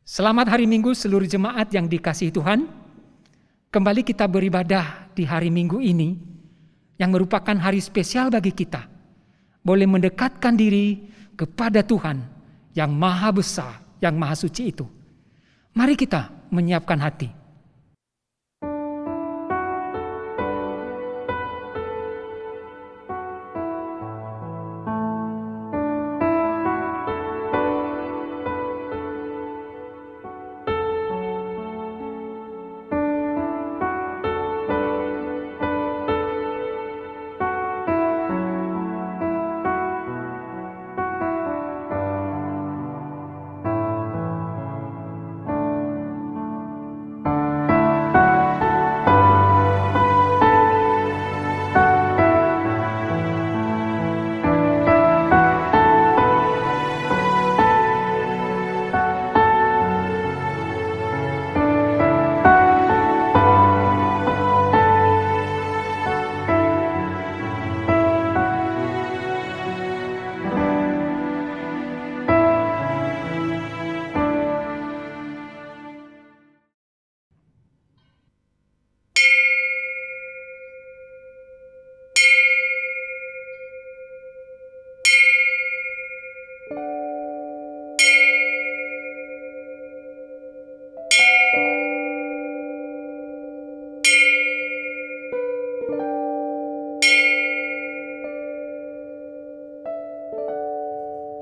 Selamat hari Minggu seluruh jemaat yang dikasihi Tuhan. Kembali kita beribadah di hari Minggu ini yang merupakan hari spesial bagi kita. Boleh mendekatkan diri kepada Tuhan yang maha besar, yang maha suci itu. Mari kita menyiapkan hati.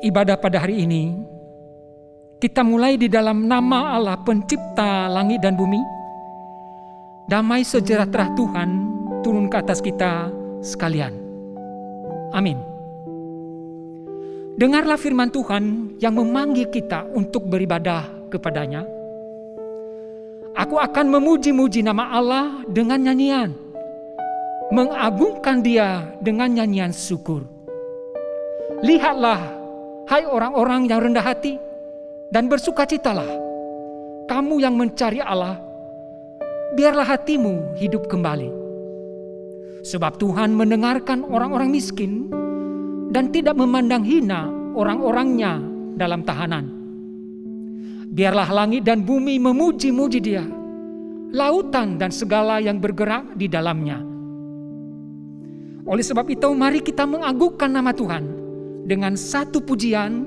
Ibadah pada hari ini, kita mulai di dalam nama Allah pencipta langit dan bumi. Damai sejahtera Tuhan turun ke atas kita sekalian. Amin. Dengarlah firman Tuhan yang memanggil kita untuk beribadah kepadanya. Aku akan memuji-muji nama Allah dengan nyanyian, mengagungkan Dia dengan nyanyian syukur. Lihatlah, hai orang-orang yang rendah hati, dan bersukacitalah, kamu yang mencari Allah, biarlah hatimu hidup kembali. Sebab Tuhan mendengarkan orang-orang miskin, dan tidak memandang hina orang-orangnya dalam tahanan. Biarlah langit dan bumi memuji-muji Dia, lautan dan segala yang bergerak di dalamnya. Oleh sebab itu, mari kita mengagungkan nama Tuhan dengan satu pujian,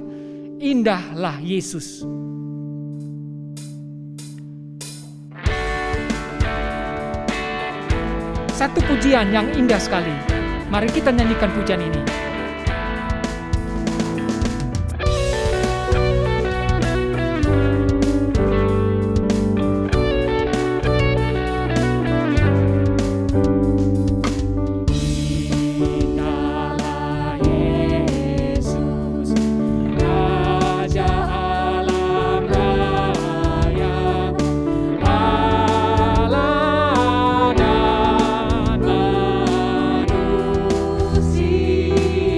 indahlah Yesus. Satu pujian yang indah sekali. Mari kita nyanyikan pujian ini. See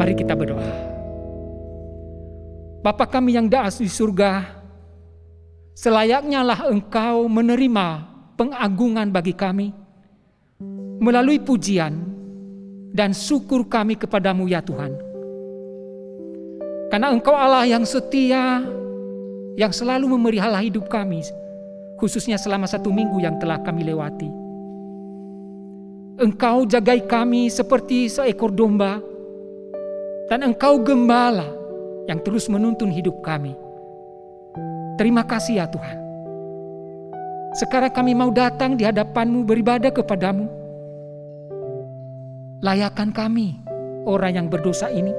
Mari kita berdoa. Bapa kami yang di surga, selayaknya lah Engkau menerima pengagungan bagi kami melalui pujian dan syukur kami kepadamu ya Tuhan. Karena Engkau Allah yang setia, yang selalu memelihara hidup kami, khususnya selama 1 minggu yang telah kami lewati. Engkau jagai kami seperti seekor domba, dan Engkau gembala yang terus menuntun hidup kami. Terima kasih ya Tuhan. Sekarang kami mau datang di hadapan-Mu beribadah kepadamu. Layakkan kami, orang yang berdosa ini.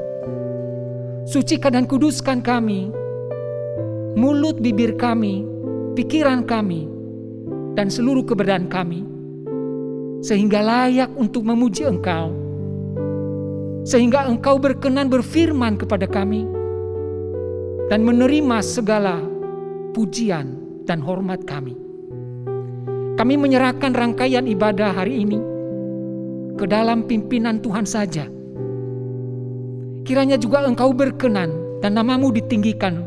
Sucikan dan kuduskan kami, mulut bibir kami, pikiran kami, dan seluruh keberadaan kami, sehingga layak untuk memuji Engkau, sehingga Engkau berkenan berfirman kepada kami, dan menerima segala pujian dan hormat kami. Kami menyerahkan rangkaian ibadah hari ini ke dalam pimpinan Tuhan saja. Kiranya juga Engkau berkenan dan nama-Mu ditinggikan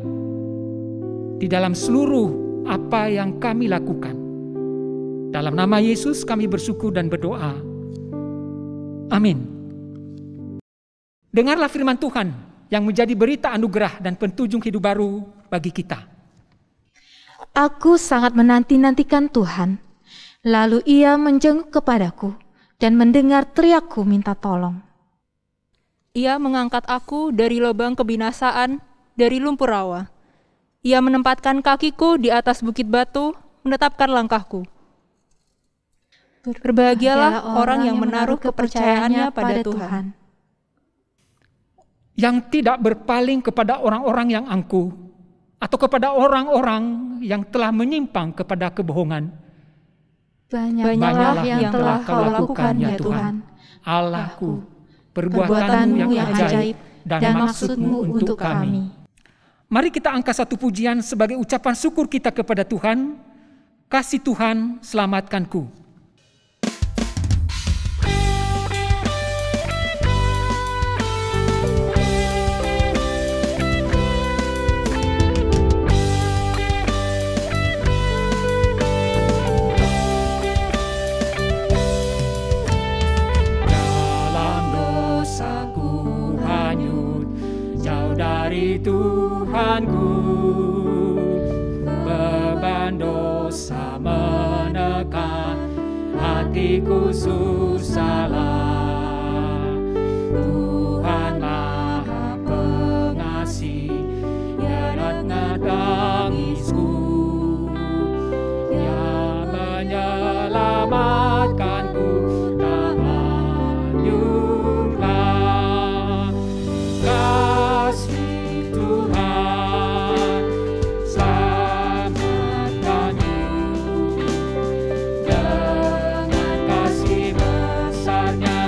di dalam seluruh apa yang kami lakukan. Dalam nama Yesus kami bersyukur dan berdoa. Amin. Dengarlah firman Tuhan yang menjadi berita anugerah dan petunjuk hidup baru bagi kita. Aku sangat menanti-nantikan Tuhan. Lalu Ia menjenguk kepadaku dan mendengar teriakku minta tolong. Ia mengangkat aku dari lubang kebinasaan, dari lumpur rawa. Ia menempatkan kakiku di atas bukit batu, menetapkan langkahku. Berbahagialah orang yang menaruh kepercayaannya pada Tuhan. Yang tidak berpaling kepada orang-orang yang angkuh, atau kepada orang-orang yang telah menyimpang kepada kebohongan. Banyaklah yang telah Kau lakukan ya Tuhan. Allahku, perbuatanmu yang ajaib dan maksud-Mu untuk kami. Mari kita angkat satu pujian sebagai ucapan syukur kita kepada Tuhan. Kasih Tuhan, selamatkanku. Tuhanku, beban dosa menekan hatiku susahlah. Tuhan Maha Pengasih, eratnya tangisku, yang menyelamatkanku tak hanyutlah. Kasih Tuhan, selamatkanku dengan kasih besarnya.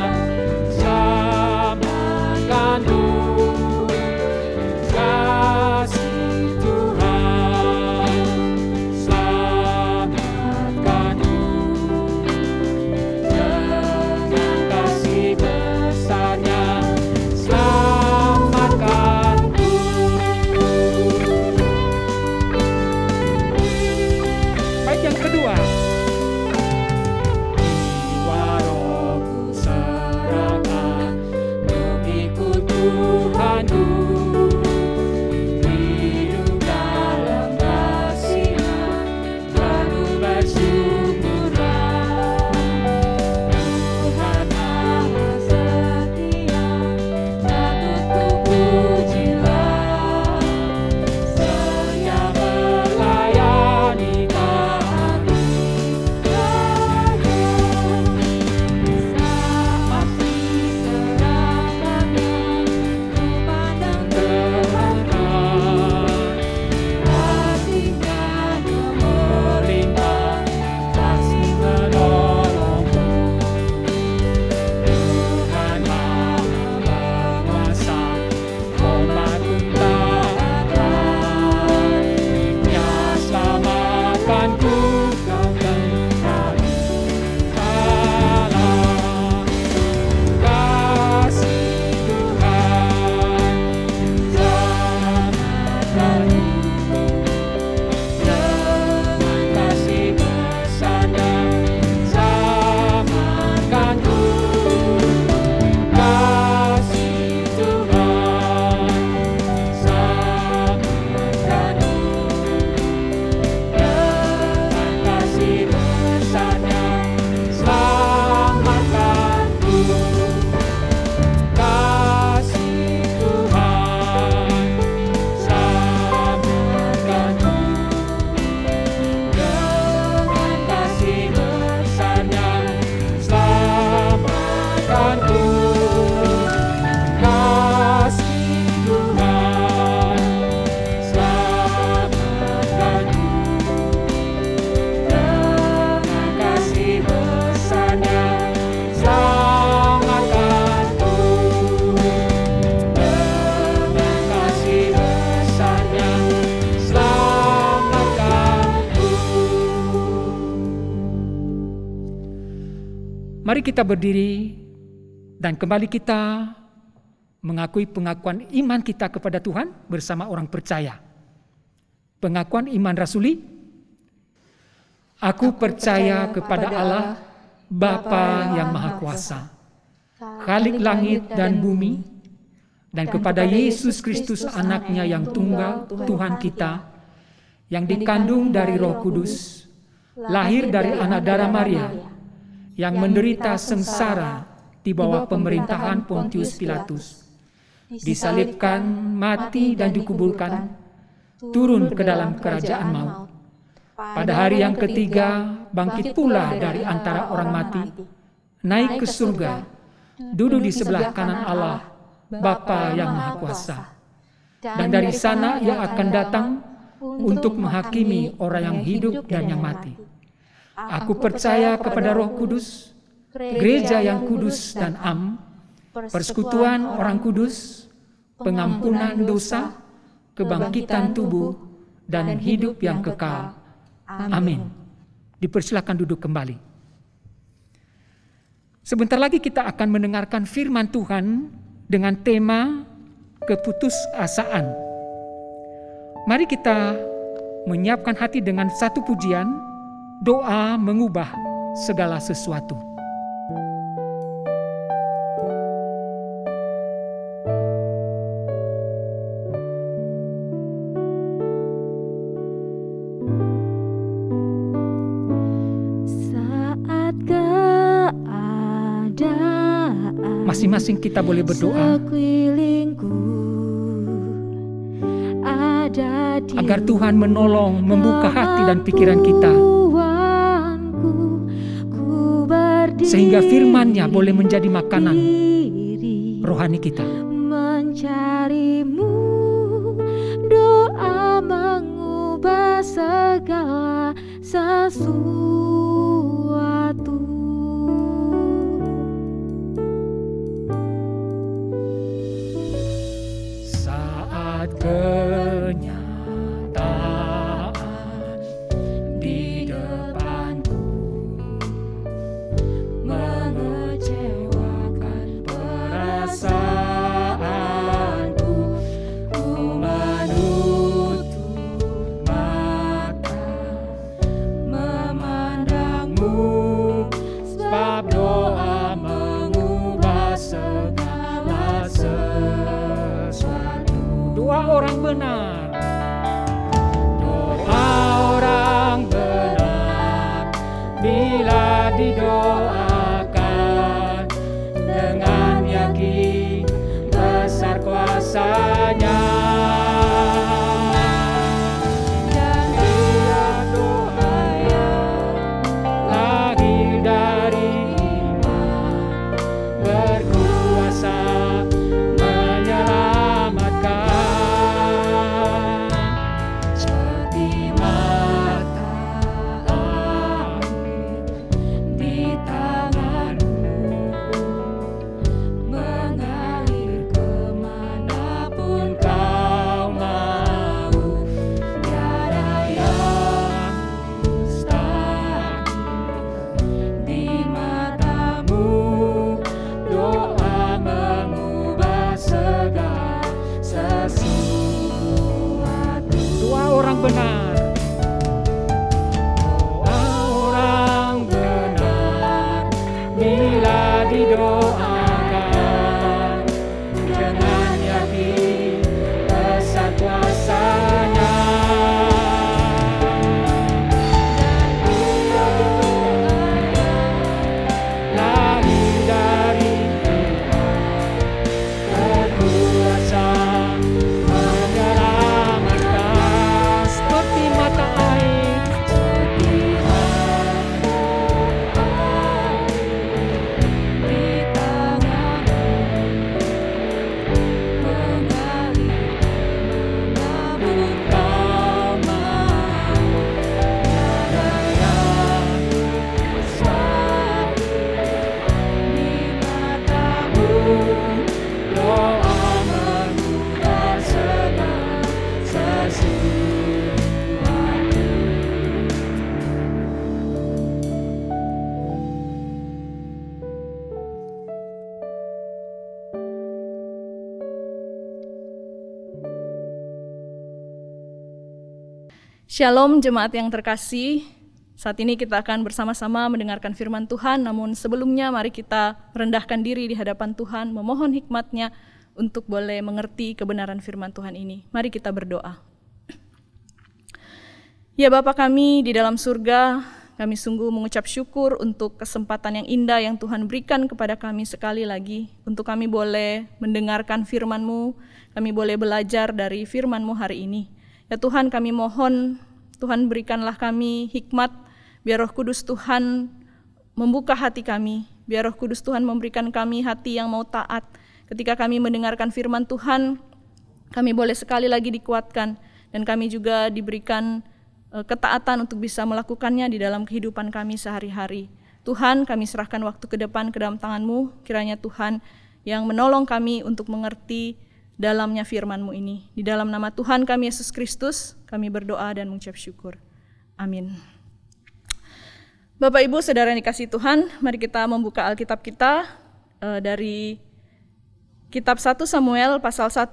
Tuhanku, kasih Tuhan, selamatkanku dengan kasih besarnya, selamatkanku dengan kasih besarnya, selamatkanku. Mari kita berdiri dan kembali kita mengakui pengakuan iman kita kepada Tuhan bersama orang percaya. Pengakuan iman rasuli. Aku percaya kepada Allah, Bapa yang Maha Kuasa, Khalik langit dan bumi, dan kepada Yesus Kristus anaknya yang tunggal, Tuhan kita, yang dikandung dari Roh Kudus, lahir dari anak darah Maria, yang menderita sengsara di bawah pemerintahan Pontius Pilatus, disalibkan, mati dan dikuburkan, turun ke dalam kerajaan maut. Pada hari yang ketiga bangkit pula dari antara orang mati, naik ke surga, duduk di sebelah kanan Allah, Bapa yang Maha Kuasa. Dan dari sana Ia akan datang untuk menghakimi orang yang hidup dan yang mati. Aku percaya kepada Roh Kudus, gereja yang kudus dan am, persekutuan orang kudus, pengampunan dosa, kebangkitan tubuh, dan hidup yang kekal. Amin. Dipersilakan duduk kembali. Sebentar lagi kita akan mendengarkan firman Tuhan dengan tema keputusasaan. Mari kita menyiapkan hati dengan satu pujian, doa mengubah segala sesuatu. Masing-masing kita boleh berdoa agar Tuhan menolong, membuka hati dan pikiran kita, sehingga firman-Nya boleh menjadi makanan rohani kita. Mencarimu, doa mengubah segala sesuatu. Kenyataan di depanku mengecewakan perasaanku, ku menutup mata memandangmu, sebab doa mengubah segala sesuatu. Doa orang benar, doa orang benar, bila didoakan dengan yakin besar kuasa-Nya. Dan tiap doa yang lahir dari iman berkuasa benar. Doa orang benar bila didoakan dengan yakin besar kuasa-Nya. Dan lahir dari Tuhan berkuasa menyelamatkan, seperti Shalom jemaat yang terkasih, saat ini kita akan bersama-sama mendengarkan firman Tuhan, namun sebelumnya mari kita merendahkan diri di hadapan Tuhan, memohon hikmat-Nya untuk boleh mengerti kebenaran firman Tuhan ini. Mari kita berdoa. Ya Bapa kami di dalam surga, kami sungguh mengucap syukur untuk kesempatan yang indah yang Tuhan berikan kepada kami sekali lagi, untuk kami boleh mendengarkan firman-Mu, kami boleh belajar dari firman-Mu hari ini. Ya Tuhan, kami mohon, Tuhan berikanlah kami hikmat, biar Roh Kudus Tuhan membuka hati kami, biar Roh Kudus Tuhan memberikan kami hati yang mau taat. Ketika kami mendengarkan firman Tuhan, kami boleh sekali lagi dikuatkan, dan kami juga diberikan ketaatan untuk bisa melakukannya di dalam kehidupan kami sehari-hari. Tuhan, kami serahkan waktu ke depan ke dalam tangan-Mu, kiranya Tuhan yang menolong kami untuk mengerti dalamnya firman-Mu ini. Di dalam nama Tuhan kami Yesus Kristus, kami berdoa dan mengucap syukur. Amin. Bapak Ibu Saudara yang dikasihi Tuhan, mari kita membuka Alkitab kita dari kitab 1 Samuel pasal 1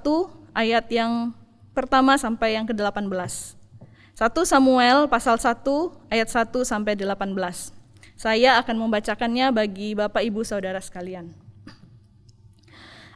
ayat yang pertama sampai yang ke-18. 1 Samuel pasal 1 ayat 1 sampai 18. Saya akan membacakannya bagi Bapak Ibu Saudara sekalian.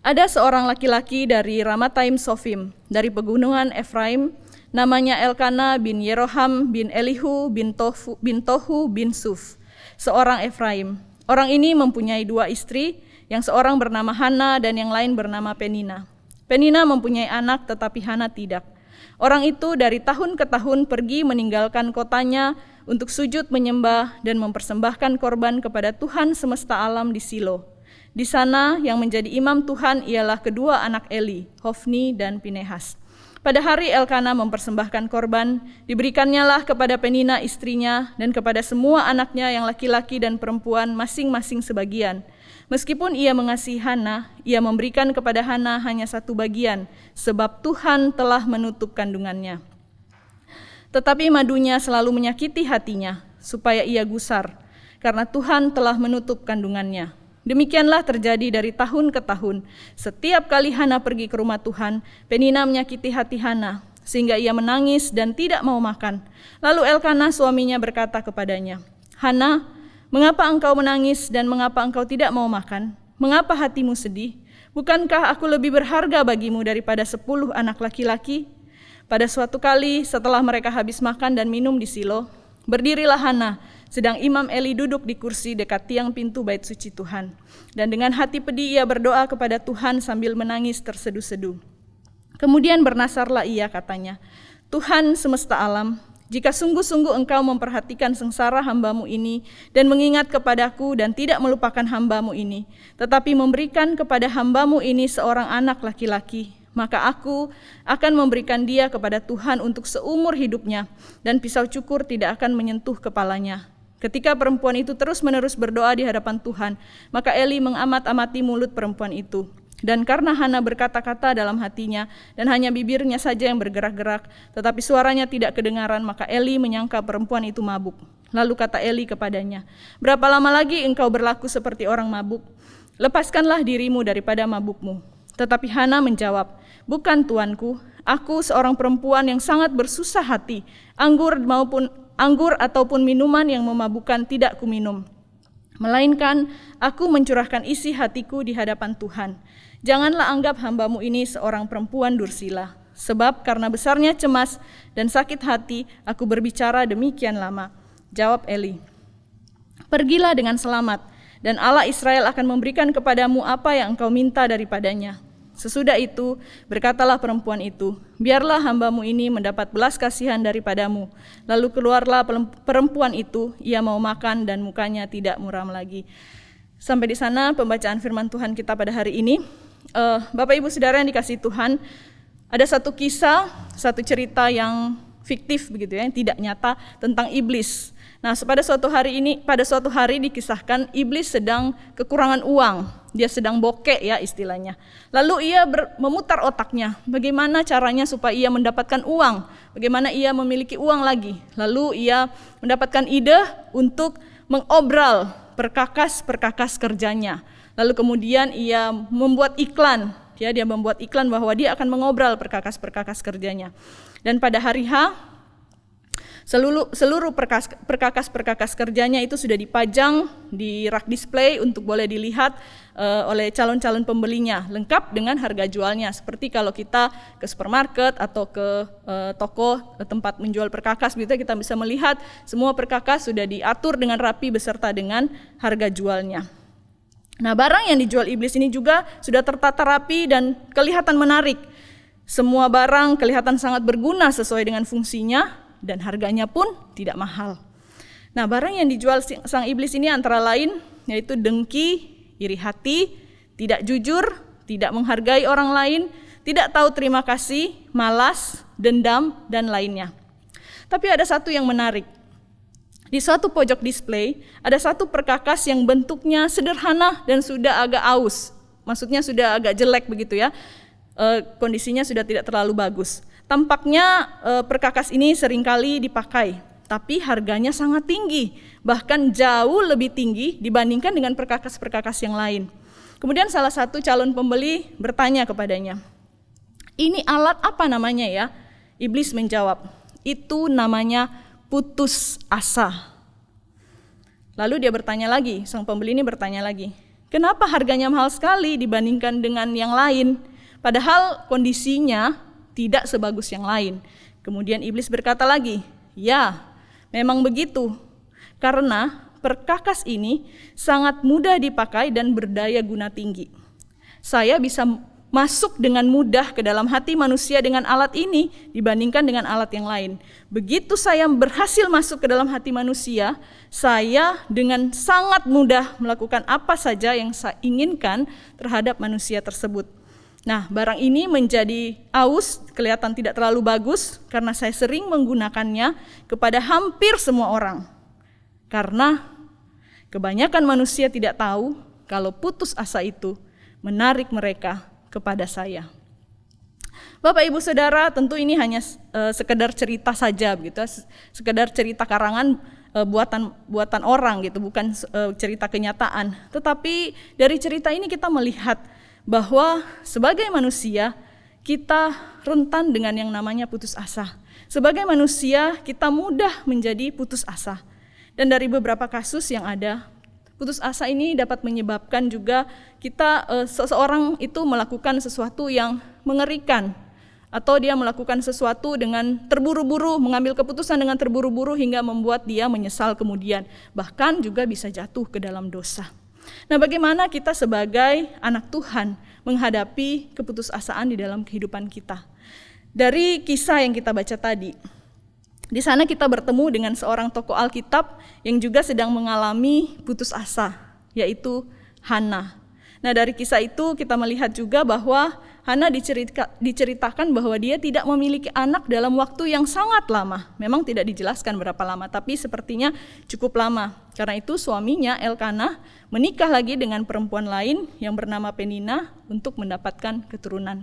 Ada seorang laki-laki dari Ramataim Sofim, dari pegunungan Efraim, namanya Elkana bin Yeroham bin Elihu bin Tohu bin Suf, seorang Efraim. Orang ini mempunyai 2 istri, yang seorang bernama Hana dan yang lain bernama Penina. Penina mempunyai anak tetapi Hana tidak. Orang itu dari tahun ke tahun pergi meninggalkan kotanya untuk sujud menyembah dan mempersembahkan korban kepada Tuhan semesta alam di Silo. Di sana yang menjadi imam Tuhan ialah kedua anak Eli, Hofni dan Pinehas. Pada hari Elkana mempersembahkan korban, diberikannya lah kepada Penina istrinya dan kepada semua anaknya yang laki-laki dan perempuan masing-masing sebagian. Meskipun ia mengasihi Hana, ia memberikan kepada Hana hanya 1 bagian, sebab Tuhan telah menutup kandungannya. Tetapi madunya selalu menyakiti hatinya, supaya ia gusar, karena Tuhan telah menutup kandungannya. Demikianlah terjadi dari tahun ke tahun. Setiap kali Hana pergi ke rumah Tuhan, Penina menyakiti hati Hana, sehingga ia menangis dan tidak mau makan. Lalu Elkana suaminya berkata kepadanya, Hana, mengapa engkau menangis dan mengapa engkau tidak mau makan? Mengapa hatimu sedih? Bukankah aku lebih berharga bagimu daripada 10 anak laki-laki? Pada suatu kali setelah mereka habis makan dan minum di Silo, berdirilah Hana, sedang Imam Eli duduk di kursi dekat tiang pintu bait suci Tuhan. Dan dengan hati pedih ia berdoa kepada Tuhan sambil menangis terseduh-seduh. Kemudian bernasarlah ia, katanya, Tuhan semesta alam, jika sungguh-sungguh engkau memperhatikan sengsara hamba-Mu ini dan mengingat kepadaku dan tidak melupakan hamba-Mu ini, tetapi memberikan kepada hamba-Mu ini seorang anak laki-laki, maka aku akan memberikan dia kepada Tuhan untuk seumur hidupnya, dan pisau cukur tidak akan menyentuh kepalanya. Ketika perempuan itu terus-menerus berdoa di hadapan Tuhan, maka Eli mengamat-amati mulut perempuan itu. Dan karena Hana berkata-kata dalam hatinya, dan hanya bibirnya saja yang bergerak-gerak, tetapi suaranya tidak kedengaran, maka Eli menyangka perempuan itu mabuk. Lalu kata Eli kepadanya, berapa lama lagi engkau berlaku seperti orang mabuk? Lepaskanlah dirimu daripada mabukmu. Tetapi Hana menjawab, bukan tuanku, aku seorang perempuan yang sangat bersusah hati, anggur ataupun minuman yang memabukkan tidak kuminum. Melainkan aku mencurahkan isi hatiku di hadapan Tuhan. Janganlah anggap hamba-Mu ini seorang perempuan dursila. Sebab karena besarnya cemas dan sakit hati, aku berbicara demikian lama. Jawab Eli, pergilah dengan selamat, dan Allah Israel akan memberikan kepadamu apa yang engkau minta daripadanya. Sesudah itu, berkatalah perempuan itu, biarlah hamba-Mu ini mendapat belas kasihan daripadamu. Lalu keluarlah perempuan itu, ia mau makan dan mukanya tidak muram lagi. Sampai di sana pembacaan firman Tuhan kita pada hari ini. Bapak Ibu Saudara yang dikasihi Tuhan, ada satu kisah, satu cerita yang fiktif begitu ya, yang tidak nyata tentang iblis. Nah, pada suatu hari dikisahkan iblis sedang kekurangan uang, dia sedang bokeh ya istilahnya. Lalu ia memutar otaknya, bagaimana caranya supaya ia mendapatkan uang, bagaimana ia memiliki uang lagi. Lalu ia mendapatkan ide untuk mengobral perkakas kerjanya. Lalu kemudian ia membuat iklan, dia membuat iklan bahwa dia akan mengobral perkakas kerjanya. Dan pada hari H, Seluruh perkakas kerjanya itu sudah dipajang di rak display untuk boleh dilihat oleh calon-calon pembelinya, lengkap dengan harga jualnya. Seperti kalau kita ke supermarket atau ke toko tempat menjual perkakas, kita bisa melihat semua perkakas sudah diatur dengan rapi beserta dengan harga jualnya. Nah, barang yang dijual iblis ini juga sudah tertata rapi dan kelihatan menarik. Semua barang kelihatan sangat berguna sesuai dengan fungsinya dan harganya pun tidak mahal. Nah, barang yang dijual sang iblis ini antara lain yaitu dengki, iri hati, tidak jujur, tidak menghargai orang lain, tidak tahu terima kasih, malas, dendam, dan lainnya. Tapi ada satu yang menarik. Di suatu pojok display, ada satu perkakas yang bentuknya sederhana dan sudah agak aus. Maksudnya sudah agak jelek begitu ya. Kondisinya sudah tidak terlalu bagus. Tampaknya perkakas ini seringkali dipakai, tapi harganya sangat tinggi, bahkan jauh lebih tinggi dibandingkan dengan perkakas-perkakas yang lain. Kemudian salah satu calon pembeli bertanya kepadanya, "Ini alat apa namanya ya?" Iblis menjawab, "Itu namanya putus asa." Lalu dia bertanya lagi, sang pembeli ini bertanya lagi, "Kenapa harganya mahal sekali dibandingkan dengan yang lain? Padahal kondisinya tidak sebagus yang lain." Kemudian iblis berkata lagi, "Ya, memang begitu. Karena perkakas ini sangat mudah dipakai dan berdaya guna tinggi. Saya bisa masuk dengan mudah ke dalam hati manusia dengan alat ini dibandingkan dengan alat yang lain. Begitu saya berhasil masuk ke dalam hati manusia, saya dengan sangat mudah melakukan apa saja yang saya inginkan terhadap manusia tersebut. Nah, barang ini menjadi aus, kelihatan tidak terlalu bagus karena saya sering menggunakannya kepada hampir semua orang. Karena kebanyakan manusia tidak tahu kalau putus asa itu menarik mereka kepada saya." Bapak Ibu Saudara, tentu ini hanya sekedar cerita saja begitu, sekedar cerita karangan buatan orang gitu, bukan cerita kenyataan. Tetapi dari cerita ini kita melihat bahwa sebagai manusia kita rentan dengan yang namanya putus asa. Sebagai manusia kita mudah menjadi putus asa. Dan dari beberapa kasus yang ada, putus asa ini dapat menyebabkan juga kita seseorang itu melakukan sesuatu yang mengerikan, atau dia melakukan sesuatu dengan terburu-buru, mengambil keputusan dengan terburu-buru hingga membuat dia menyesal kemudian, bahkan juga bisa jatuh ke dalam dosa. Nah, bagaimana kita sebagai anak Tuhan menghadapi keputusasaan di dalam kehidupan kita? Dari kisah yang kita baca tadi, di sana kita bertemu dengan seorang tokoh Alkitab yang juga sedang mengalami putus asa, yaitu Hana. Nah, dari kisah itu kita melihat juga bahwa Hana diceritakan bahwa dia tidak memiliki anak dalam waktu yang sangat lama. Memang tidak dijelaskan berapa lama, tapi sepertinya cukup lama. Karena itu suaminya Elkanah menikah lagi dengan perempuan lain yang bernama Penina untuk mendapatkan keturunan.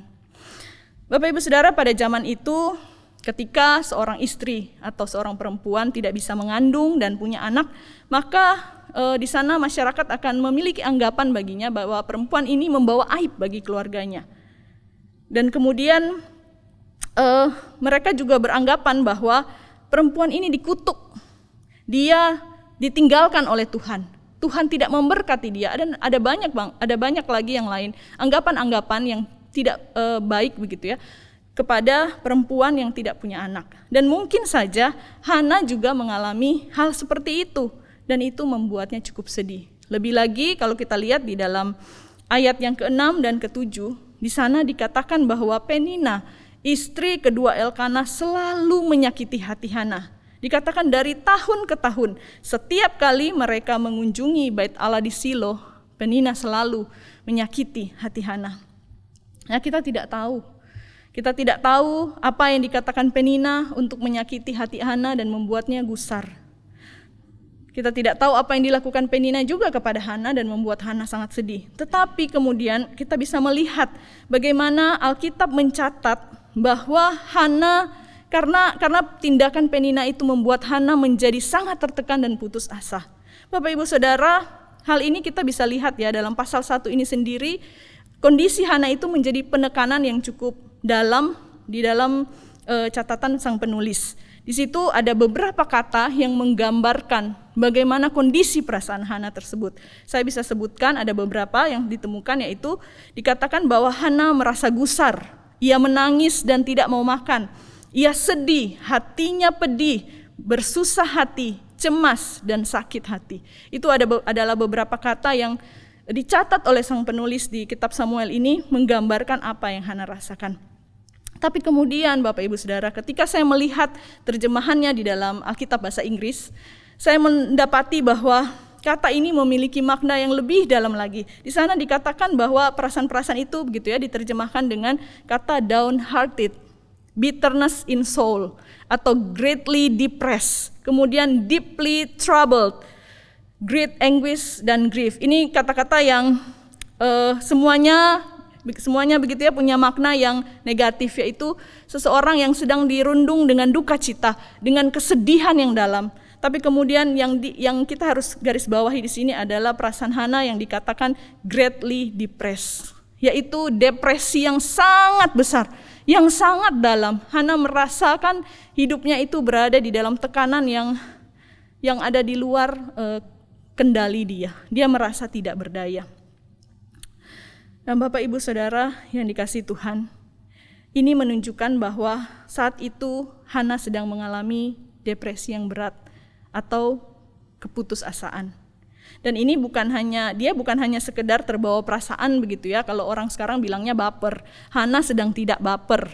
Bapak Ibu Saudara, pada zaman itu ketika seorang istri atau seorang perempuan tidak bisa mengandung dan punya anak, maka di sana masyarakat akan memiliki anggapan baginya bahwa perempuan ini membawa aib bagi keluarganya. Dan kemudian mereka juga beranggapan bahwa perempuan ini dikutuk, dia ditinggalkan oleh Tuhan. Tuhan tidak memberkati dia, dan ada banyak lagi yang lain, anggapan-anggapan yang tidak baik begitu ya, kepada perempuan yang tidak punya anak. Dan mungkin saja Hana juga mengalami hal seperti itu, dan itu membuatnya cukup sedih. Lebih lagi kalau kita lihat di dalam ayat yang ke-6 dan ke-7, di sana dikatakan bahwa Penina, istri kedua Elkanah, selalu menyakiti hati Hana. Dikatakan dari tahun ke tahun, setiap kali mereka mengunjungi bait Allah di Silo, Penina selalu menyakiti hati Hana. Nah, kita tidak tahu apa yang dikatakan Penina untuk menyakiti hati Hana dan membuatnya gusar. Kita tidak tahu apa yang dilakukan Penina juga kepada Hana dan membuat Hana sangat sedih. Tetapi kemudian kita bisa melihat bagaimana Alkitab mencatat bahwa Hana, karena tindakan Penina itu membuat Hana menjadi sangat tertekan dan putus asa. Bapak Ibu Saudara, hal ini kita bisa lihat ya dalam pasal 1 ini sendiri, kondisi Hana itu menjadi penekanan yang cukup dalam di dalam catatan sang penulis. Di Di situ ada beberapa kata yang menggambarkan bagaimana kondisi perasaan Hana tersebut. Saya bisa sebutkan ada beberapa yang ditemukan, yaitu dikatakan bahwa Hana merasa gusar, ia menangis dan tidak mau makan, ia sedih, hatinya pedih, bersusah hati, cemas dan sakit hati. Itu adalah beberapa kata yang dicatat oleh sang penulis di kitab Samuel ini menggambarkan apa yang Hana rasakan. Tapi kemudian Bapak Ibu Saudara, ketika saya melihat terjemahannya di dalam Alkitab bahasa Inggris, saya mendapati bahwa kata ini memiliki makna yang lebih dalam lagi. Di sana dikatakan bahwa perasaan-perasaan itu begitu ya diterjemahkan dengan kata downhearted, bitterness in soul, atau greatly depressed, kemudian deeply troubled, great anguish dan grief. Ini kata-kata yang semuanya begitu ya punya makna yang negatif, yaitu seseorang yang sedang dirundung dengan duka cita, dengan kesedihan yang dalam. Tapi kemudian yang kita harus garis bawahi di sini adalah perasaan Hana yang dikatakan greatly depressed, yaitu depresi yang sangat besar, yang sangat dalam. Hana merasakan hidupnya itu berada di dalam tekanan yang ada di luar kendali dia. Dia merasa tidak berdaya. Dan Bapak Ibu Saudara yang dikasihi Tuhan, ini menunjukkan bahwa saat itu Hana sedang mengalami depresi yang berat atau keputusasaan. Dan ini bukan hanya sekedar terbawa perasaan begitu ya, kalau orang sekarang bilangnya baper. Hana sedang tidak baper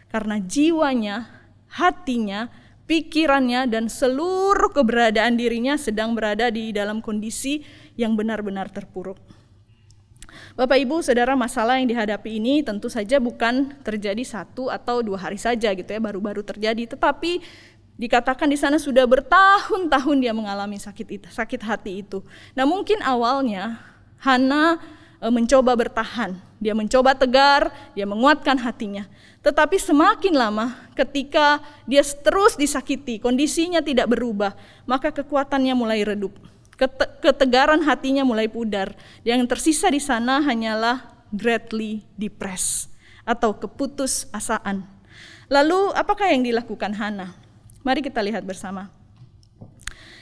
karena jiwanya, hatinya, pikirannya dan seluruh keberadaan dirinya sedang berada di dalam kondisi yang benar-benar terpuruk. Bapak Ibu Saudara, masalah yang dihadapi ini tentu saja bukan terjadi 1 atau 2 hari saja gitu ya, baru-baru terjadi, tetapi dikatakan di sana sudah bertahun-tahun dia mengalami sakit hati itu. Nah, mungkin awalnya Hana mencoba bertahan, dia mencoba tegar, dia menguatkan hatinya. Tetapi semakin lama ketika dia terus disakiti, kondisinya tidak berubah, maka kekuatannya mulai redup. Ketegaran hatinya mulai pudar. Yang tersisa di sana hanyalah greatly depressed atau keputusasaan. Lalu apakah yang dilakukan Hana? Mari kita lihat bersama.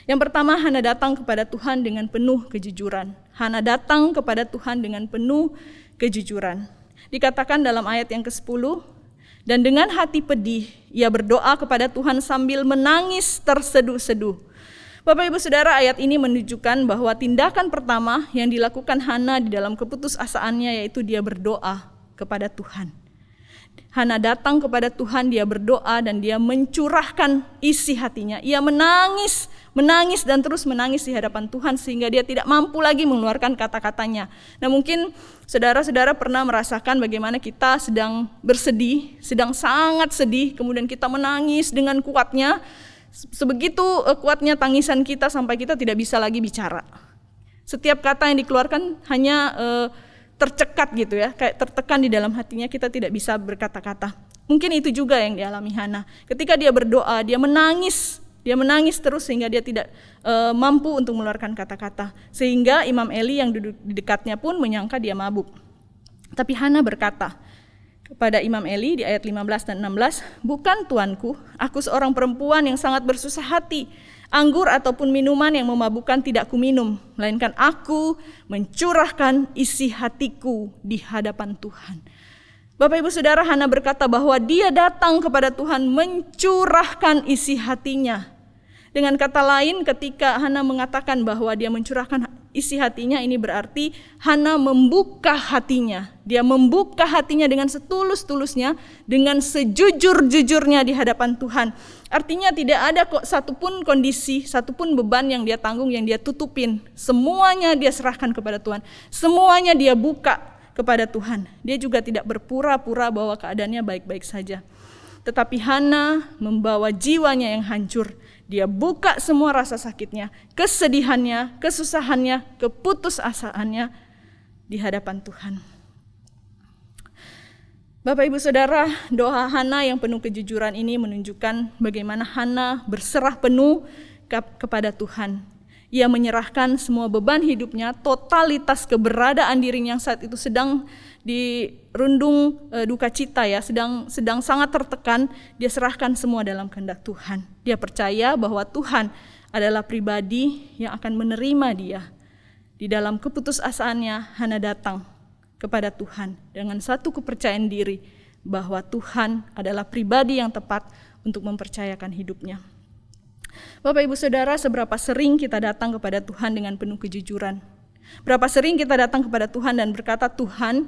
Yang pertama, Hana datang kepada Tuhan dengan penuh kejujuran. Hana datang kepada Tuhan dengan penuh kejujuran. Dikatakan dalam ayat yang ke-10, dan dengan hati pedih ia berdoa kepada Tuhan sambil menangis terseduh-seduh. Bapak Ibu Saudara, ayat ini menunjukkan bahwa tindakan pertama yang dilakukan Hana di dalam keputusasaannya yaitu dia berdoa kepada Tuhan. Hana datang kepada Tuhan, dia berdoa dan dia mencurahkan isi hatinya. Ia menangis dan terus menangis di hadapan Tuhan sehingga dia tidak mampu lagi mengeluarkan kata-katanya. Nah, mungkin saudara-saudara pernah merasakan bagaimana kita sedang bersedih, sedang sangat sedih, kemudian kita menangis dengan kuatnya. Sebegitu kuatnya tangisan kita sampai kita tidak bisa lagi bicara. Setiap kata yang dikeluarkan hanya tercekat gitu ya, kayak tertekan di dalam hatinya, kita tidak bisa berkata-kata. Mungkin itu juga yang dialami Hana. Ketika dia berdoa, dia menangis terus sehingga dia tidak mampu untuk mengeluarkan kata-kata. Sehingga Imam Eli yang duduk di dekatnya pun menyangka dia mabuk. Tapi Hana berkata kepada Imam Eli di ayat 15 dan 16, "Bukan tuanku, aku seorang perempuan yang sangat bersusah hati. Anggur ataupun minuman yang memabukkan tidak kuminum, melainkan aku mencurahkan isi hatiku di hadapan Tuhan." Bapak Ibu Saudara, Hana berkata bahwa dia datang kepada Tuhan mencurahkan isi hatinya. Dengan kata lain, ketika Hana mengatakan bahwa dia mencurahkan isi hatinya, ini berarti Hana membuka hatinya. Dia membuka hatinya dengan setulus-tulusnya, dengan sejujur-jujurnya di hadapan Tuhan. Artinya tidak ada kok satupun kondisi, satupun beban yang dia tanggung, yang dia tutupin. Semuanya dia serahkan kepada Tuhan. Semuanya dia buka kepada Tuhan. Dia juga tidak berpura-pura bahwa keadaannya baik-baik saja. Tetapi Hana membawa jiwanya yang hancur. Dia buka semua rasa sakitnya, kesedihannya, kesusahannya, keputusasaannya di hadapan Tuhan. Bapak Ibu Saudara, doa Hana yang penuh kejujuran ini menunjukkan bagaimana Hana berserah penuh kepada Tuhan. Ia menyerahkan semua beban hidupnya, totalitas keberadaan dirinya yang saat itu sedang dirundung duka cita ya, sedang sangat tertekan, dia serahkan semua dalam kehendak Tuhan. Dia percaya bahwa Tuhan adalah pribadi yang akan menerima dia. Di dalam keputusasaannya, Hana datang kepada Tuhan dengan satu kepercayaan diri bahwa Tuhan adalah pribadi yang tepat untuk mempercayakan hidupnya. Bapak Ibu Saudara, seberapa sering kita datang kepada Tuhan dengan penuh kejujuran? Berapa sering kita datang kepada Tuhan dan berkata, Tuhan,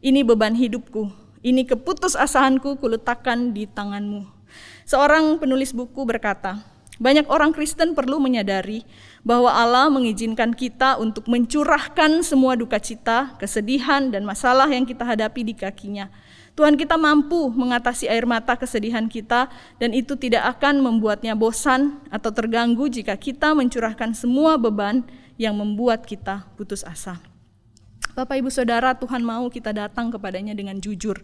ini beban hidupku, ini keputusasaanku kuletakkan di tangan-Mu. Seorang penulis buku berkata, banyak orang Kristen perlu menyadari bahwa Allah mengizinkan kita untuk mencurahkan semua duka cita, kesedihan, dan masalah yang kita hadapi di kaki-Nya. Tuhan kita mampu mengatasi air mata kesedihan kita, dan itu tidak akan membuatnya bosan atau terganggu jika kita mencurahkan semua beban yang membuat kita putus asa. Bapak Ibu Saudara, Tuhan mau kita datang kepadanya dengan jujur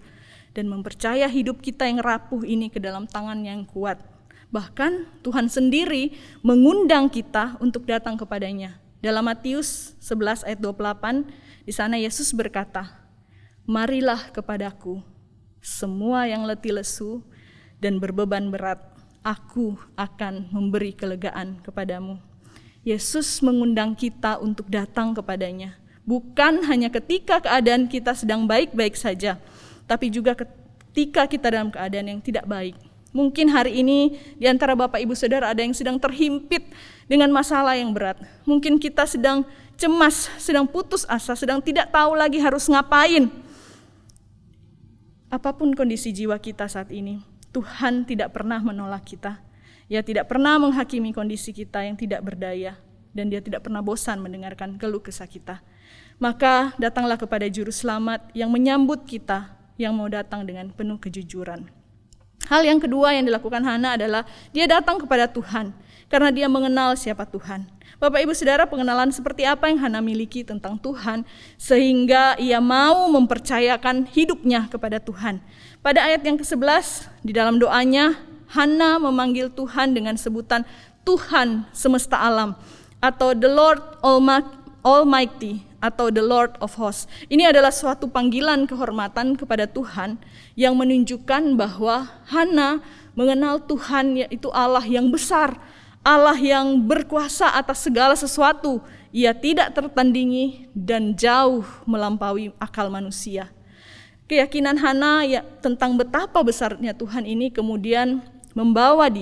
dan mempercaya hidup kita yang rapuh ini ke dalam tangan yang kuat. Bahkan Tuhan sendiri mengundang kita untuk datang kepadanya. Dalam Matius 11 ayat 28, di sana Yesus berkata, marilah kepadaku semua yang letih lesu dan berbeban berat, aku akan memberi kelegaan kepadamu. Yesus mengundang kita untuk datang kepadanya, bukan hanya ketika keadaan kita sedang baik-baik saja, tapi juga ketika kita dalam keadaan yang tidak baik. Mungkin hari ini di antara Bapak Ibu Saudara ada yang sedang terhimpit dengan masalah yang berat. Mungkin kita sedang cemas, sedang putus asa, sedang tidak tahu lagi harus ngapain. Apapun kondisi jiwa kita saat ini, Tuhan tidak pernah menolak kita. Ia tidak pernah menghakimi kondisi kita yang tidak berdaya, dan Dia tidak pernah bosan mendengarkan keluh kesah kita. Maka datanglah kepada Juru Selamat yang menyambut kita, yang mau datang dengan penuh kejujuran. Hal yang kedua yang dilakukan Hana adalah dia datang kepada Tuhan karena dia mengenal siapa Tuhan. Bapak Ibu Saudara, pengenalan seperti apa yang Hana miliki tentang Tuhan sehingga ia mau mempercayakan hidupnya kepada Tuhan. Pada ayat yang ke-11 di dalam doanya, Hana memanggil Tuhan dengan sebutan Tuhan semesta alam atau The Lord Almighty atau The Lord of Hosts. Ini adalah suatu panggilan kehormatan kepada Tuhan yang menunjukkan bahwa Hana mengenal Tuhan, yaitu Allah yang besar, Allah yang berkuasa atas segala sesuatu. Ia tidak tertandingi dan jauh melampaui akal manusia. Keyakinan Hana tentang betapa besarnya Tuhan ini kemudian membuat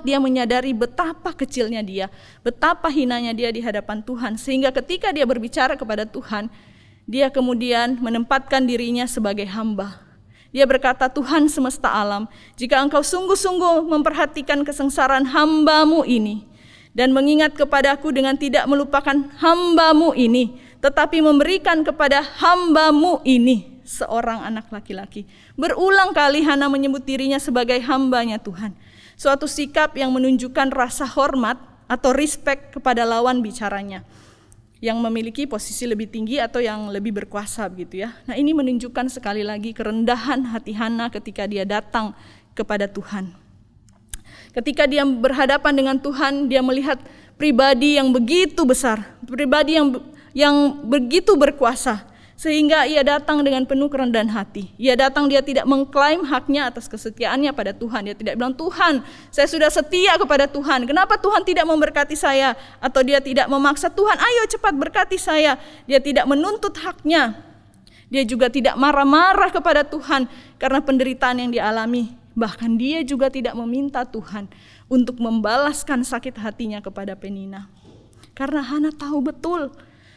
dia menyadari betapa kecilnya dia, betapa hinanya dia di hadapan Tuhan. Sehingga ketika dia berbicara kepada Tuhan, dia kemudian menempatkan dirinya sebagai hamba. Dia berkata, Tuhan semesta alam, jika engkau sungguh-sungguh memperhatikan kesengsaraan hamba-Mu ini, dan mengingat kepadaku dengan tidak melupakan hamba-Mu ini, tetapi memberikan kepada hamba-Mu ini seorang anak laki-laki. Berulang kali Hana menyebut dirinya sebagai hambanya Tuhan. Suatu sikap yang menunjukkan rasa hormat atau respect kepada lawan bicaranya, yang memiliki posisi lebih tinggi atau yang lebih berkuasa begitu ya. Nah, ini menunjukkan sekali lagi kerendahan hati Hana ketika dia datang kepada Tuhan. Ketika dia berhadapan dengan Tuhan, dia melihat pribadi yang begitu besar, pribadi yang begitu berkuasa, sehingga ia datang dengan penuh kerendahan hati. Ia datang, dia tidak mengklaim haknya atas kesetiaannya pada Tuhan. Dia tidak bilang, Tuhan, saya sudah setia kepada Tuhan, kenapa Tuhan tidak memberkati saya? Atau dia tidak memaksa, Tuhan ayo cepat berkati saya. Dia tidak menuntut haknya. Dia juga tidak marah-marah kepada Tuhan karena penderitaan yang dialami. Bahkan dia juga tidak meminta Tuhan untuk membalaskan sakit hatinya kepada Penina. Karena Hana tahu betul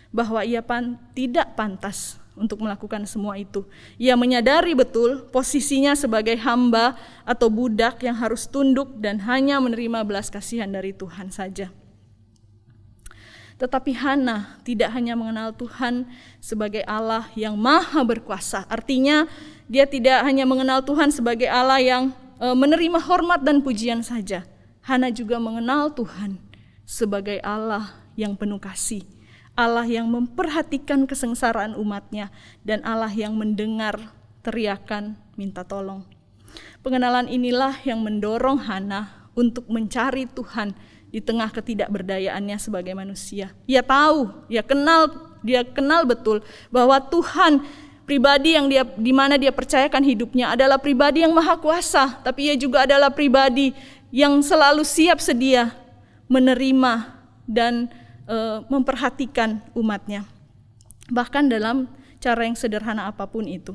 bahwa ia tidak pantas untuk melakukan semua itu. Ia menyadari betul posisinya sebagai hamba atau budak yang harus tunduk dan hanya menerima belas kasihan dari Tuhan saja. Tetapi Hana tidak hanya mengenal Tuhan sebagai Allah yang maha berkuasa. Artinya dia tidak hanya mengenal Tuhan sebagai Allah yang menerima hormat dan pujian saja. Hana juga mengenal Tuhan sebagai Allah yang penuh kasih. Allah yang memperhatikan kesengsaraan umatnya, dan Allah yang mendengar teriakan minta tolong. Pengenalan inilah yang mendorong Hana untuk mencari Tuhan di tengah ketidakberdayaannya sebagai manusia. Ia tahu, dia kenal betul bahwa Tuhan, pribadi yang di mana dia percayakan hidupnya adalah pribadi yang maha kuasa, tapi ia juga adalah pribadi yang selalu siap sedia menerima dan memperhatikan umatnya. Bahkan dalam cara yang sederhana apapun itu.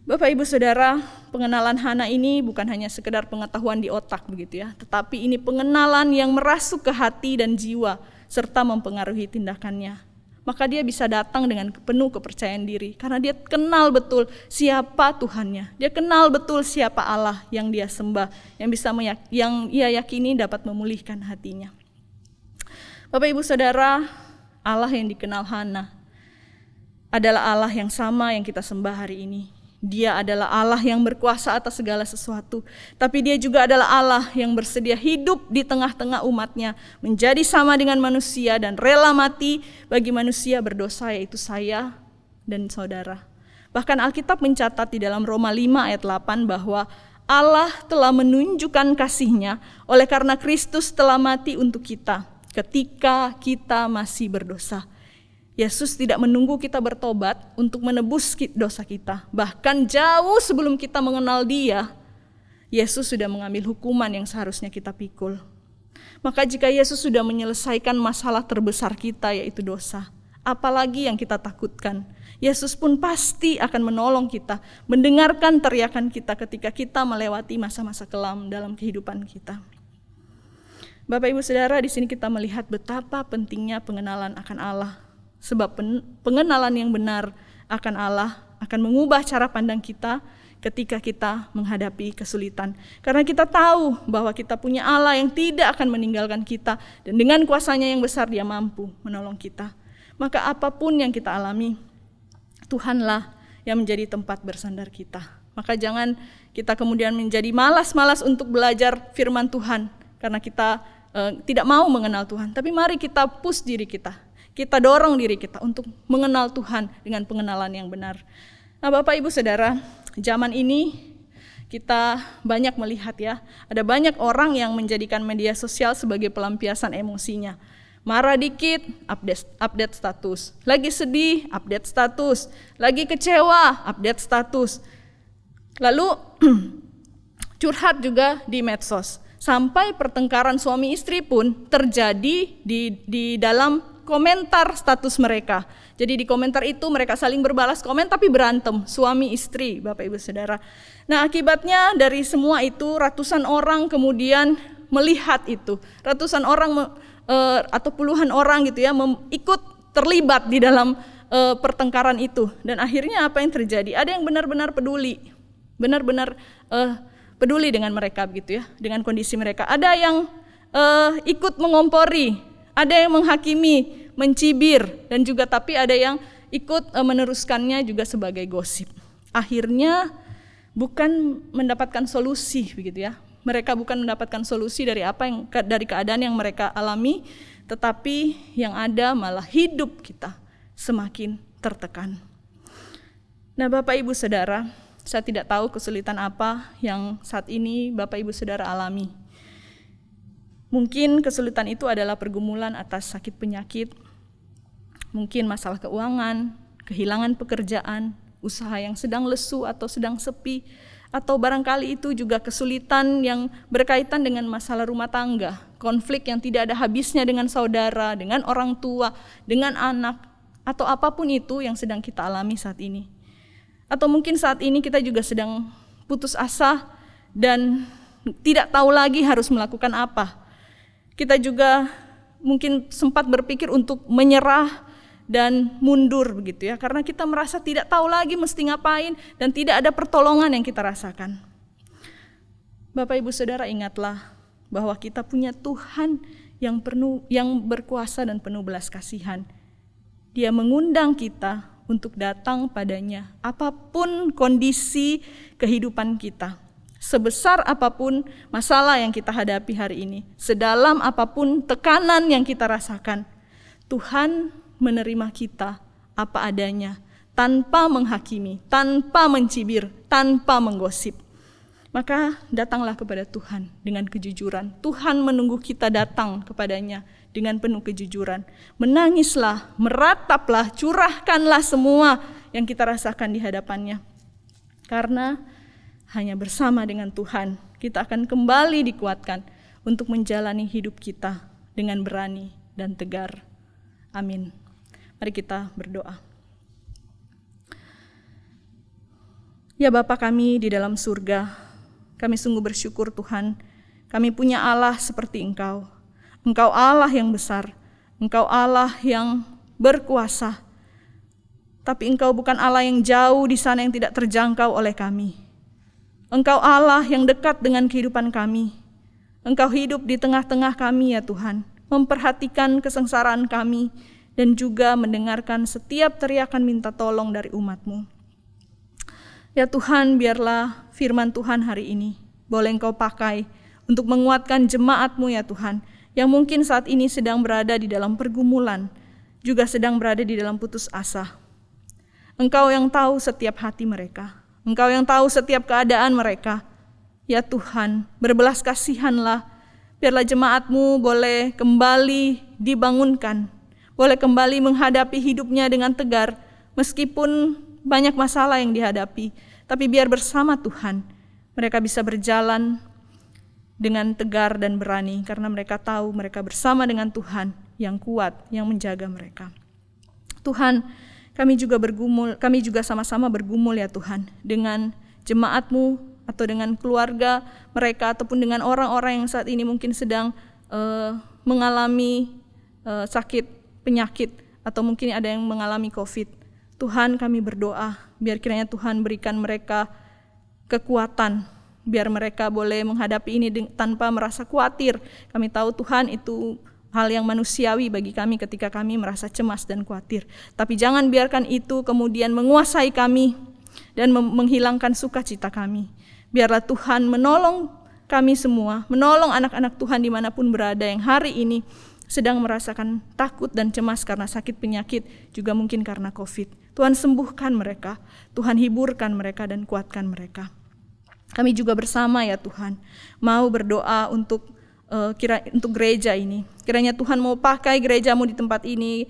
Bapak Ibu Saudara, pengenalan Hana ini bukan hanya sekedar pengetahuan di otak begitu ya, tetapi ini pengenalan yang merasuk ke hati dan jiwa serta mempengaruhi tindakannya. Maka dia bisa datang dengan penuh kepercayaan diri karena dia kenal betul siapa Tuhannya. Dia kenal betul siapa Allah yang dia sembah, yang ia yakini dapat memulihkan hatinya. Bapak Ibu Saudara, Allah yang dikenal Hana adalah Allah yang sama yang kita sembah hari ini. Dia adalah Allah yang berkuasa atas segala sesuatu. Tapi dia juga adalah Allah yang bersedia hidup di tengah-tengah umatnya. Menjadi sama dengan manusia dan rela mati bagi manusia berdosa, yaitu saya dan saudara. Bahkan Alkitab mencatat di dalam Roma 5 ayat 8 bahwa Allah telah menunjukkan kasih-Nya oleh karena Kristus telah mati untuk kita ketika kita masih berdosa. Yesus tidak menunggu kita bertobat untuk menebus dosa kita. Bahkan jauh sebelum kita mengenal Dia, Yesus sudah mengambil hukuman yang seharusnya kita pikul. Maka jika Yesus sudah menyelesaikan masalah terbesar kita, yaitu dosa, apalagi yang kita takutkan? Yesus pun pasti akan menolong kita, mendengarkan teriakan kita ketika kita melewati masa-masa kelam dalam kehidupan kita. Bapak Ibu Saudara, di sini kita melihat betapa pentingnya pengenalan akan Allah. Sebab pengenalan yang benar akan Allah akan mengubah cara pandang kita ketika kita menghadapi kesulitan. Karena kita tahu bahwa kita punya Allah yang tidak akan meninggalkan kita, dan dengan kuasa-Nya yang besar Dia mampu menolong kita. Maka apapun yang kita alami, Tuhanlah yang menjadi tempat bersandar kita. Maka jangan kita kemudian menjadi malas-malas untuk belajar firman Tuhan karena kita tidak mau mengenal Tuhan. Tapi mari kita push diri kita. Kita dorong diri kita untuk mengenal Tuhan dengan pengenalan yang benar. Nah, Bapak Ibu Saudara, zaman ini kita banyak melihat ya, ada banyak orang yang menjadikan media sosial sebagai pelampiasan emosinya. Marah dikit, update status. Lagi sedih, update status. Lagi kecewa, update status. Lalu curhat juga di medsos. Sampai pertengkaran suami istri pun terjadi di dalam komentar status mereka. Jadi di komentar itu mereka saling berbalas komen tapi berantem, suami istri, Bapak Ibu Saudara. Nah, akibatnya dari semua itu ratusan orang kemudian melihat itu. Ratusan orang atau puluhan orang gitu ya ikut terlibat di dalam pertengkaran itu. Dan akhirnya apa yang terjadi? Ada yang benar-benar peduli. Benar-benar peduli dengan mereka begitu ya, dengan kondisi mereka. Ada yang ikut mengompori, ada yang menghakimi, mencibir, dan juga tapi ada yang ikut meneruskannya juga sebagai gosip. Akhirnya bukan mendapatkan solusi begitu ya. Mereka bukan mendapatkan solusi dari dari keadaan yang mereka alami, tetapi yang ada malah hidup kita semakin tertekan. Nah, Bapak Ibu Saudara, saya tidak tahu kesulitan apa yang saat ini Bapak Ibu Saudara alami. Mungkin kesulitan itu adalah pergumulan atas sakit penyakit, mungkin masalah keuangan, kehilangan pekerjaan, usaha yang sedang lesu atau sedang sepi, atau barangkali itu juga kesulitan yang berkaitan dengan masalah rumah tangga, konflik yang tidak ada habisnya dengan saudara, dengan orang tua, dengan anak, atau apapun itu yang sedang kita alami saat ini. Atau mungkin saat ini kita juga sedang putus asa dan tidak tahu lagi harus melakukan apa. Kita juga mungkin sempat berpikir untuk menyerah dan mundur begitu ya, karena kita merasa tidak tahu lagi mesti ngapain dan tidak ada pertolongan yang kita rasakan. Bapak Ibu Saudara, ingatlah bahwa kita punya Tuhan yang berkuasa dan penuh belas kasihan. Dia mengundang kita untuk datang padanya apapun kondisi kehidupan kita. Sebesar apapun masalah yang kita hadapi hari ini, sedalam apapun tekanan yang kita rasakan, Tuhan menerima kita apa adanya, tanpa menghakimi, tanpa mencibir, tanpa menggosip. maka datanglah kepada Tuhan dengan kejujuran. Tuhan menunggu kita datang kepadanya dengan penuh kejujuran. Menangislah, merataplah, curahkanlah semua yang kita rasakan di hadapannya. Karena hanya bersama dengan Tuhan kita akan kembali dikuatkan untuk menjalani hidup kita dengan berani dan tegar. Amin. Mari kita berdoa. Ya Bapa kami di dalam surga, kami sungguh bersyukur Tuhan, kami punya Allah seperti Engkau. Engkau Allah yang besar, Engkau Allah yang berkuasa. Tapi Engkau bukan Allah yang jauh di sana yang tidak terjangkau oleh kami. Engkau Allah yang dekat dengan kehidupan kami. Engkau hidup di tengah-tengah kami ya Tuhan, memperhatikan kesengsaraan kami dan juga mendengarkan setiap teriakan minta tolong dari umat-Mu. Ya Tuhan, biarlah firman Tuhan hari ini boleh Engkau pakai untuk menguatkan jemaat-Mu ya Tuhan, yang mungkin saat ini sedang berada di dalam pergumulan, juga sedang berada di dalam putus asa. Engkau yang tahu setiap hati mereka, Engkau yang tahu setiap keadaan mereka. Ya Tuhan, berbelas kasihanlah, biarlah jemaat-Mu boleh kembali dibangunkan, boleh kembali menghadapi hidupnya dengan tegar, meskipun banyak masalah yang dihadapi, tapi biar bersama Tuhan mereka bisa berjalan dengan tegar dan berani, karena mereka tahu mereka bersama dengan Tuhan yang kuat, yang menjaga mereka. Tuhan, kami juga sama-sama bergumul ya Tuhan, dengan jemaat-Mu atau dengan keluarga mereka, ataupun dengan orang-orang yang saat ini mungkin sedang mengalami sakit, penyakit, atau mungkin ada yang mengalami COVID. Tuhan, kami berdoa, biar kiranya Tuhan berikan mereka kekuatan, biar mereka boleh menghadapi ini tanpa merasa khawatir. Kami tahu Tuhan itu hal yang manusiawi bagi kami ketika kami merasa cemas dan khawatir. Tapi jangan biarkan itu kemudian menguasai kami dan menghilangkan sukacita kami. Biarlah Tuhan menolong kami semua, menolong anak-anak Tuhan dimanapun berada yang hari ini sedang merasakan takut dan cemas karena sakit penyakit, juga mungkin karena COVID. Tuhan sembuhkan mereka, Tuhan hiburkan mereka dan kuatkan mereka. Kami juga bersama ya Tuhan, mau berdoa untuk gereja ini. Kiranya Tuhan mau pakai gereja-Mu di tempat ini,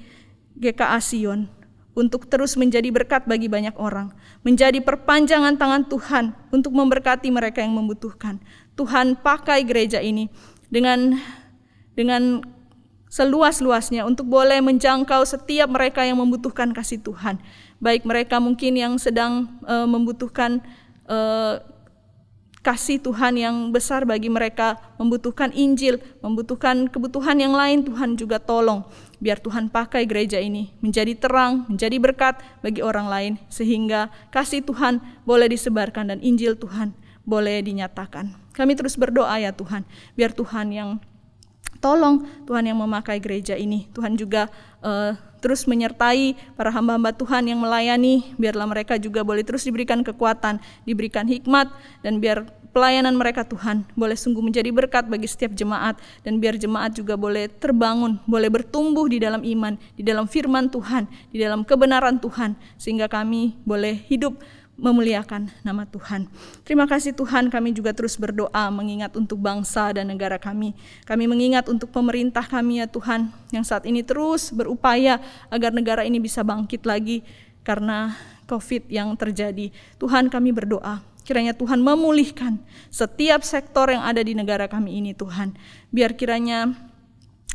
GKA Sion, untuk terus menjadi berkat bagi banyak orang, menjadi perpanjangan tangan Tuhan untuk memberkati mereka yang membutuhkan. Tuhan pakai gereja ini dengan seluas-luasnya untuk boleh menjangkau setiap mereka yang membutuhkan kasih Tuhan. Baik mereka mungkin yang sedang membutuhkan kasih Tuhan yang besar bagi mereka, membutuhkan Injil, membutuhkan kebutuhan yang lain, Tuhan juga tolong. Biar Tuhan pakai gereja ini menjadi terang, menjadi berkat bagi orang lain, sehingga kasih Tuhan boleh disebarkan dan Injil Tuhan boleh dinyatakan. Kami terus berdoa ya Tuhan, biar Tuhan yang tolong, Tuhan yang memakai gereja ini. Tuhan juga terus menyertai para hamba-hamba Tuhan yang melayani, biarlah mereka juga boleh terus diberikan kekuatan, diberikan hikmat, dan biar pelayanan mereka Tuhan boleh sungguh menjadi berkat bagi setiap jemaat, dan biar jemaat juga boleh terbangun, boleh bertumbuh di dalam iman, di dalam firman Tuhan, di dalam kebenaran Tuhan, sehingga kami boleh hidup memuliakan nama Tuhan. Terima kasih Tuhan, kami juga terus berdoa mengingat untuk bangsa dan negara kami. Kami mengingat untuk pemerintah kami ya Tuhan, yang saat ini terus berupaya agar negara ini bisa bangkit lagi karena COVID yang terjadi. Tuhan, kami berdoa, kiranya Tuhan memulihkan setiap sektor yang ada di negara kami ini Tuhan. Biar kiranya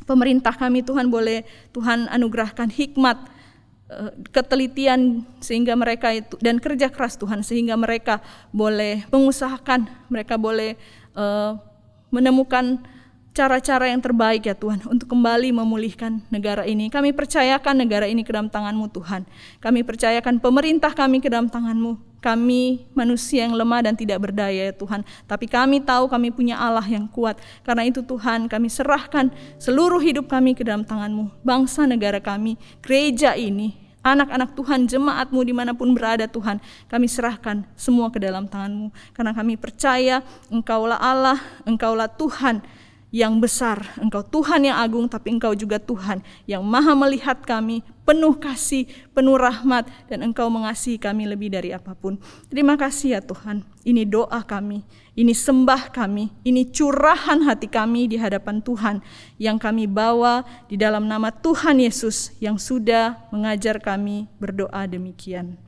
pemerintah kami Tuhan boleh Tuhan anugerahkan hikmat, ketelitian sehingga mereka itu, dan kerja keras Tuhan, sehingga mereka boleh mengusahakan, mereka boleh menemukan cara-cara yang terbaik ya Tuhan untuk kembali memulihkan negara ini. Kami percayakan negara ini ke dalam tangan-Mu Tuhan. Kami percayakan pemerintah kami ke dalam tangan-Mu. Kami manusia yang lemah dan tidak berdaya ya Tuhan, tapi kami tahu kami punya Allah yang kuat. Karena itu Tuhan, kami serahkan seluruh hidup kami ke dalam tangan-Mu. Bangsa negara kami, gereja ini, anak-anak Tuhan, jemaat-Mu dimanapun berada Tuhan, kami serahkan semua ke dalam tangan-Mu. Karena kami percaya Engkaulah Allah, Engkaulah Tuhan yang besar, Engkau Tuhan yang agung, tapi Engkau juga Tuhan yang maha melihat kami, penuh kasih, penuh rahmat, dan Engkau mengasihi kami lebih dari apapun. Terima kasih ya Tuhan, ini doa kami, ini sembah kami, ini curahan hati kami di hadapan Tuhan yang kami bawa di dalam nama Tuhan Yesus yang sudah mengajar kami berdoa demikian.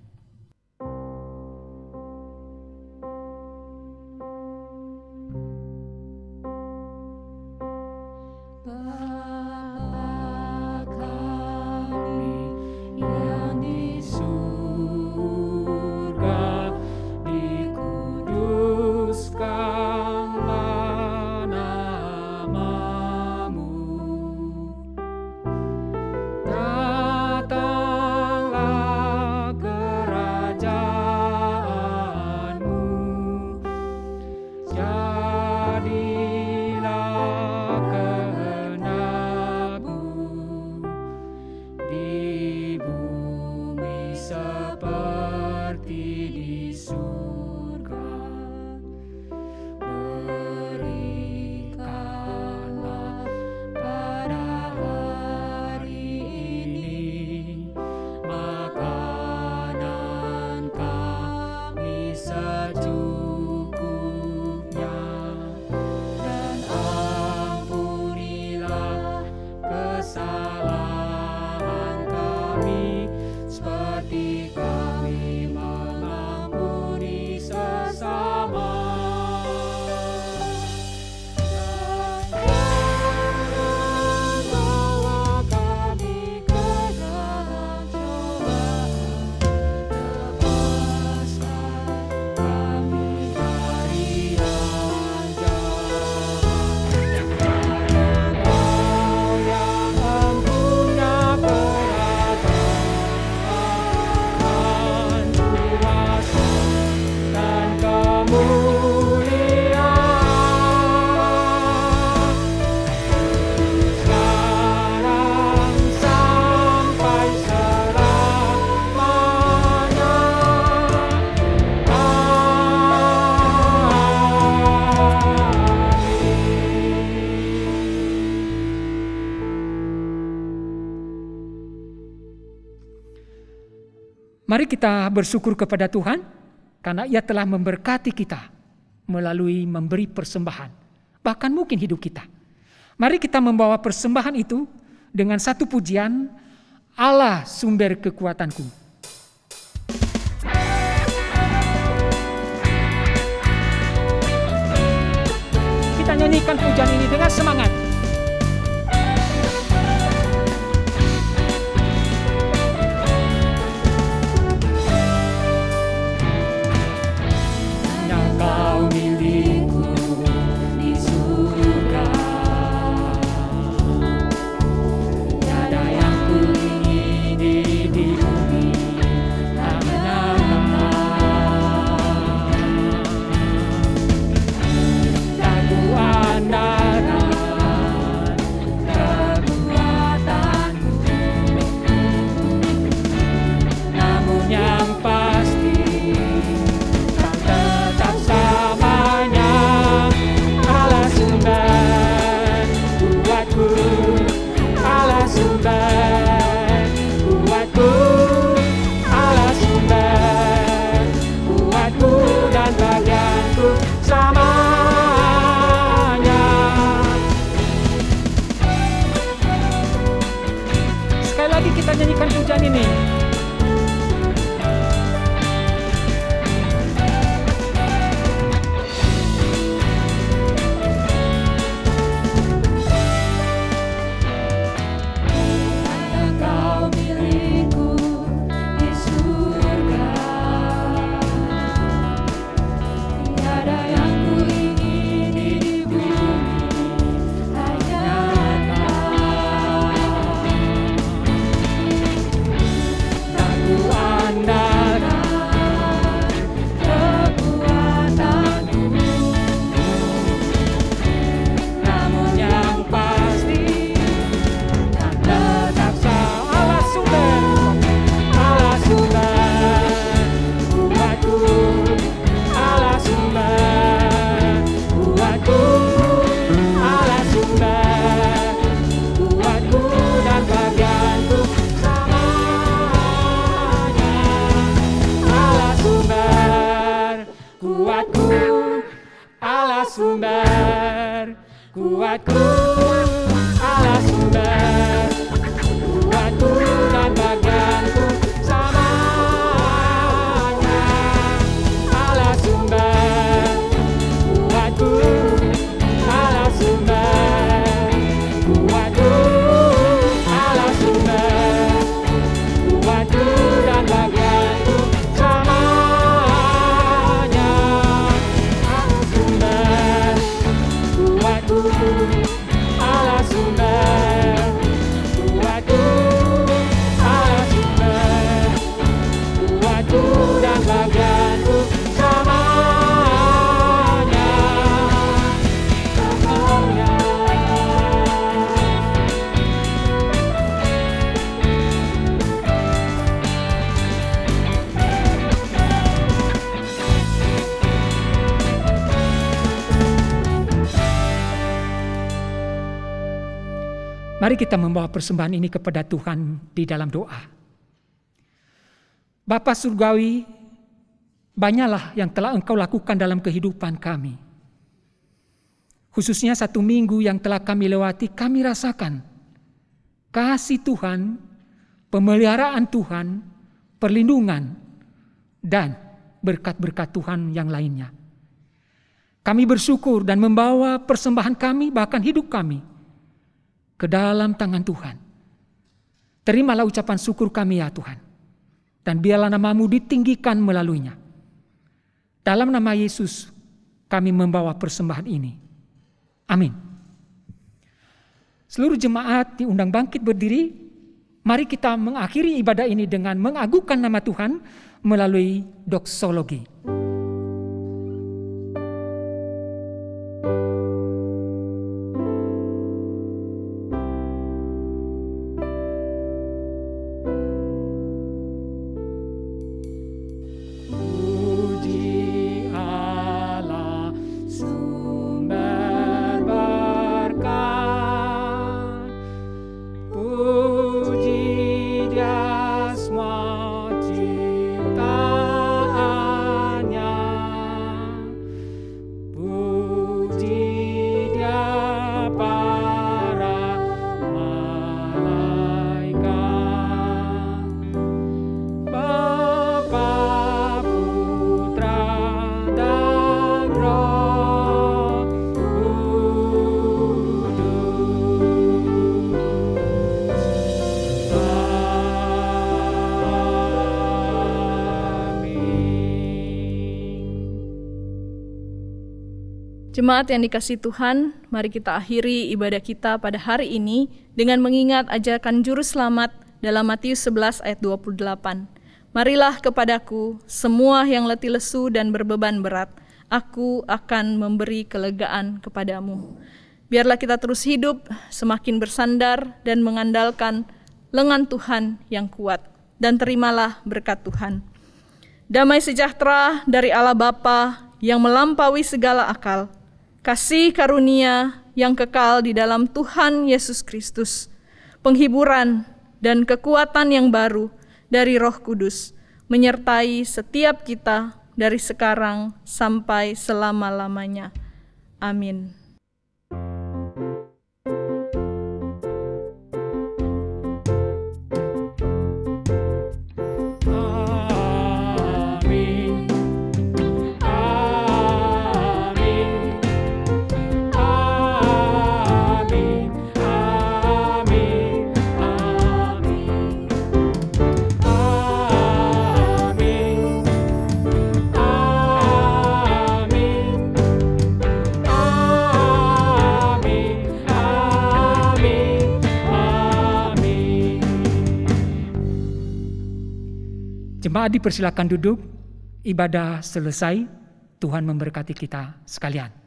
Mari kita bersyukur kepada Tuhan karena Ia telah memberkati kita melalui memberi persembahan, bahkan mungkin hidup kita. Mari kita membawa persembahan itu dengan satu pujian, Allah sumber kekuatanku. Kita nyanyikan pujian ini dengan semangat. Lagu andalku kuatku, Allah sumber, kuatku, Allah sumber, kuatku dan bagianku selamanya. Allah sumber, kuatku, Allah sumber, kuatku, Allah sumber, kuatku dan bagianku selamanya. Allah sumber, kuatku, Allah sumber, kuatku, Allah sumber, kuatku dan bagianku selamanya. Selamanya. Mari kita membawa persembahan ini kepada Tuhan di dalam doa. Bapa Surgawi, banyaklah yang telah Engkau lakukan dalam kehidupan kami. Khususnya 1 minggu yang telah kami lewati, kami rasakan kasih Tuhan, pemeliharaan Tuhan, perlindungan, dan berkat-berkat Tuhan yang lainnya. Kami bersyukur dan membawa persembahan kami, bahkan hidup kami, ke dalam tangan Tuhan. Terimalah ucapan syukur kami ya Tuhan. Dan biarlah nama-Mu ditinggikan melaluinya. Dalam nama Yesus kami membawa persembahan ini. Amin. Seluruh jemaat diundang bangkit berdiri. Mari kita mengakhiri ibadah ini dengan mengagungkan nama Tuhan melalui doksologi. Jemaat yang dikasihi Tuhan, mari kita akhiri ibadah kita pada hari ini dengan mengingat ajakan juru selamat dalam Matius 11 ayat 28. Marilah kepadaku semua yang letih lesu dan berbeban berat, aku akan memberi kelegaan kepadamu. Biarlah kita terus hidup semakin bersandar dan mengandalkan lengan Tuhan yang kuat, dan terimalah berkat Tuhan. Damai sejahtera dari Allah Bapa yang melampaui segala akal, kasih karunia yang kekal di dalam Tuhan Yesus Kristus, penghiburan dan kekuatan yang baru dari Roh Kudus, menyertai setiap kita dari sekarang sampai selama-lamanya. Amin. Jemaat dipersilakan duduk, ibadah selesai, Tuhan memberkati kita sekalian.